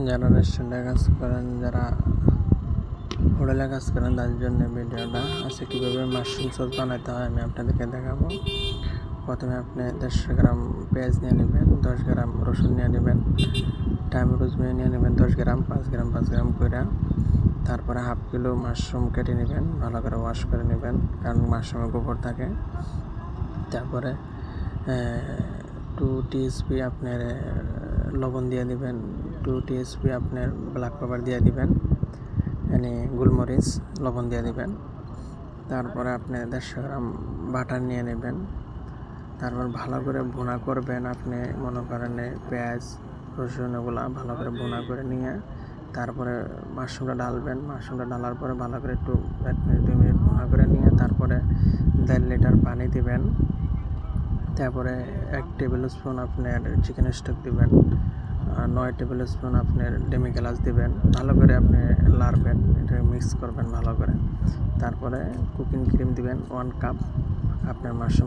যারা রেস্টুরেন্টে কাজ করেন, যারা হোটেলে কাজ করেন, তাদের জন্য ভিডিওটা আছে। কীভাবে মাশরুম সস বানাতে হয় আমি আপনাদেরকে দেখাবো। প্রথমে আপনি 150 গ্রাম পেঁয়াজ নিয়ে নেবেন, 10 গ্রাম রসুন নিয়ে নেবেন, টমেটো নিয়ে নেবেন 10 গ্রাম, 5 গ্রাম 5 গ্রাম করে। তারপরে হাফ কিলো মাশরুম কেটে নেবেন, ভালো করে ওয়াশ করে নেবেন, কারণ মাশরুমে গোবর থাকে। তারপরে 2 টিএসপি আপনার লবণ দিয়ে দিবেন, 2 টিএসপি আপনার ব্ল্যাক পেপার দিয়ে দিবেন, মানে গোলমরিচ লবণ দিয়ে দিবেন। তারপরে আপনি 150 গ্রাম বাটার নিয়ে নেবেন। তারপর ভালো করে ভুনা করবেন। আপনি মনে করেন পেঁয়াজ রসুন এগুলো ভালো করে ভুনা করে নিয়ে তারপরে মাশরুমটা ঢালবেন। মাশরুমটা ঢালার পরে ভালো করে একটু 1 মিনিট 2 মিনিট ভুনা করে নিয়ে তারপরে 1.5 লিটার পানি দিবেন। তারপরে 1 টেবিল স্পুন আপনার চিকেন স্টক দিবেন, 9 টেবিল স্পুন আপনার ডেমিগ্লাস দিবেন। ভালো করে আপনি লাড়বেন, এটা মিক্স করবেন ভালো করে। তারপরে কুকিং ক্রিম দিবেন 1 কাপ। আপনার মাশরুম